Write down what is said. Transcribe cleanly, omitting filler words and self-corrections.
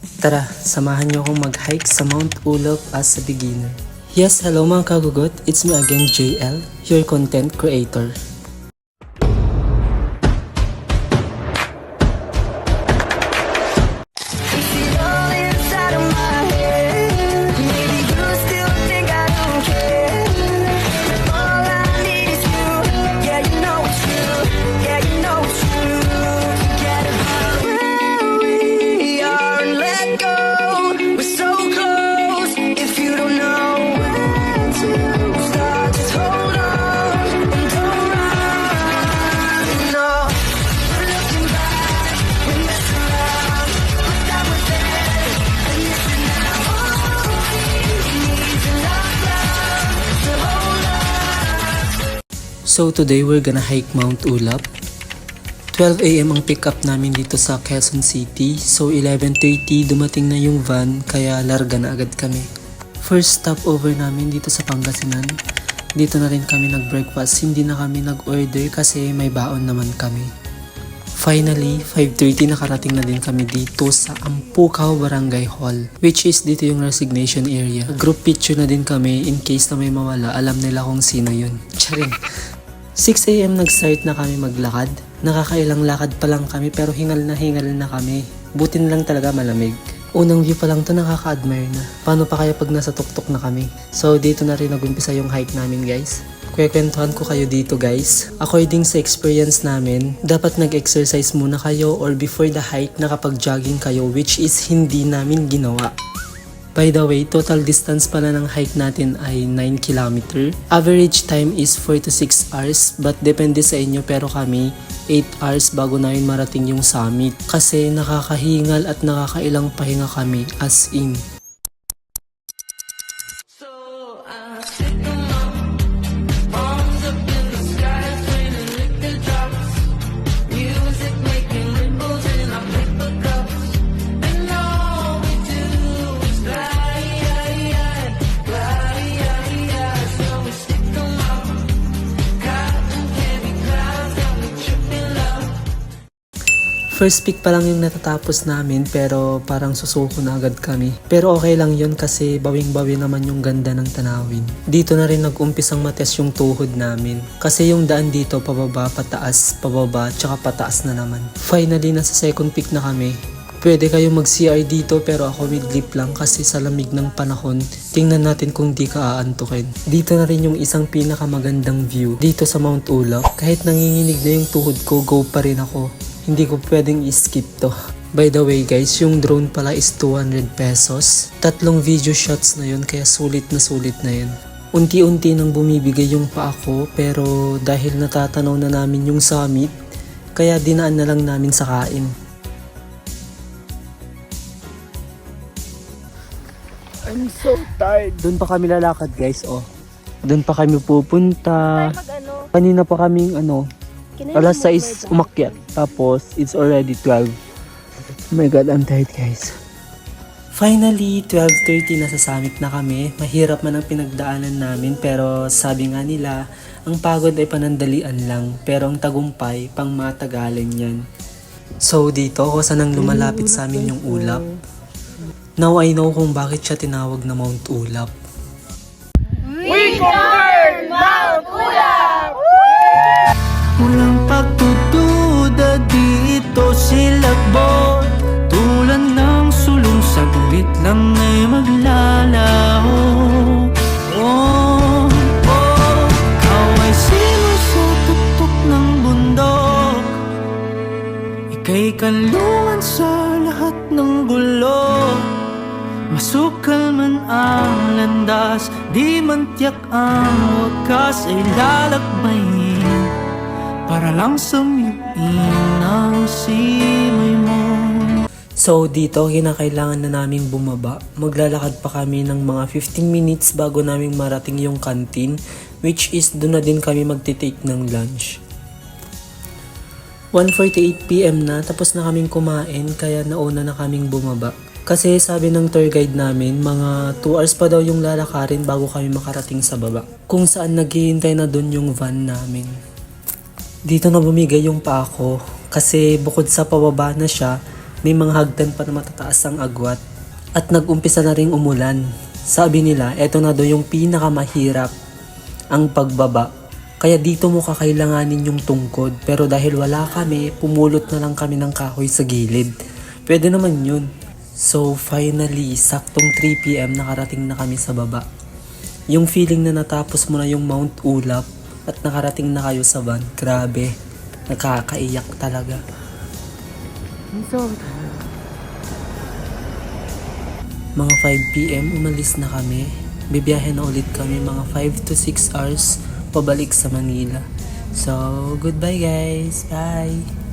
Tara, samahan niyo akong mag-hike sa Mount Ulap as a beginner. Yes, hello mga kagugot, it's me again JL, your content creator. So today we're gonna hike Mount Ulap. 12 AM ang pick up namin dito sa Quezon City. So 11:30 dumating na yung van kaya larga na agad kami. First stopover namin dito sa Pangasinan. Dito na rin kami nag-breakfast. Hindi na kami nag-order kasi may baon naman kami. Finally, 5:30 nakarating na din kami dito sa Ampukaw Barangay Hall, which is dito yung resignation area. Group picture na din kami in case na may mawala, alam nila kung sino yun. Charing! 6 AM nag-start na kami maglakad. Nakakailang lakad pa lang kami pero hingal na kami. Buti na lang talaga malamig. Unang view pa lang to nakaka-admire na. Paano pa kaya pag nasa tuktok na kami? So dito na rin nag-umpisa yung hike namin guys. Kwekwentuhan ko kayo dito guys. According sa experience namin, dapat nag-exercise muna kayo or before the hike nakapag-jogging kayo, which is hindi namin ginawa. By the way, total distance pala ng hike natin ay 9 km. Average time is 4 to 6 hours but depende sa inyo, pero kami 8 hours bago namin marating yung summit. Kasi nakakahingal at nakakailang pahinga kami, as in. First pick pa lang yung natatapos namin pero parang susuko na agad kami. Pero okay lang yun kasi bawing-bawi naman yung ganda ng tanawin. Dito na rin nag-umpisang mates yung tuhod namin. Kasi yung daan dito pababa, pataas, pababa, tsaka pataas na naman. Finally, nasa second pick na kami. Pwede kayong mag-CR dito pero ako with lip lang kasi sa lamig ng panahon, tingnan natin kung di ka aantukin. Dito na rin yung isang pinakamagandang view dito sa Mount Ulap. Kahit nanginginig na yung tuhod ko, go pa rin ako. Hindi ko pwedeng i-skip to. By the way guys, yung drone pala is 200 pesos. 3 video shots na yun kaya sulit na yun. Unti-unti nang bumibigay yung paa ko pero dahil natatanaw na namin yung summit, kaya dinaan na lang namin sa kain. I'm so tired. Doon pa kami lalakad guys, oh. Doon pa kami pupunta. Kanina pa kaming alas 6 umakyat. Tapos, it's already 12. Oh my God, I'm tired guys. Finally, 12:30 nasa summit na kami. Mahirap man ang pinagdaanan namin pero sabi nga nila, ang pagod ay panandalian lang. Pero ang tagumpay, pang matagalan yan. So dito, kung saan ang lumalapit sa amin yung ulap. Now I know kung bakit siya tinawag na Mount Ulap. We conquered Mount Ulap! Walang pagtutuda dito silakbot. Tulad ng sulong sa gulit lang ay maglalaho. Oh, oh, ikaw ay sino sa tuktok ng bundok. Ika'y kalungan sa lahat ng gulo. Masukal man ang landas, di man tiyak ang wakas ay lalakbayin. Para lang sumipin ang simay mo. So dito, kinakailangan na naming bumaba. Maglalakad pa kami ng mga 15 minutes bago naming marating yung canteen, which is doon na din kami magtitake ng lunch. 1:48 PM na, tapos na kaming kumain kaya nauna na kaming bumaba. Kasi sabi ng tour guide namin, mga 2 hours pa daw yung lalakarin bago kami makarating sa baba. Kung saan naghihintay na doon yung van namin. Dito na bumigay yung paa ko kasi bukod sa pababa na siya, May mga hagdan pa na matataas ang agwat. At nag-umpisa na ring umulan. Sabi nila, eto na daw yung pinakamahirap, ang pagbaba. Kaya dito mo kakailanganin yung tungkod. Pero dahil wala kami, pumulot na lang kami ng kahoy sa gilid. Pwede naman yun. So finally, saktong 3 PM nakarating na kami sa baba. Yung feeling na natapos mo na yung Mount Ulap at nakarating na kayo sa van, grabe. Nakakaiyak talaga. Mga 5 PM umalis na kami. Bibiyahe na ulit kami mga 5 to 6 hours pabalik sa Manila. So, goodbye guys. Bye!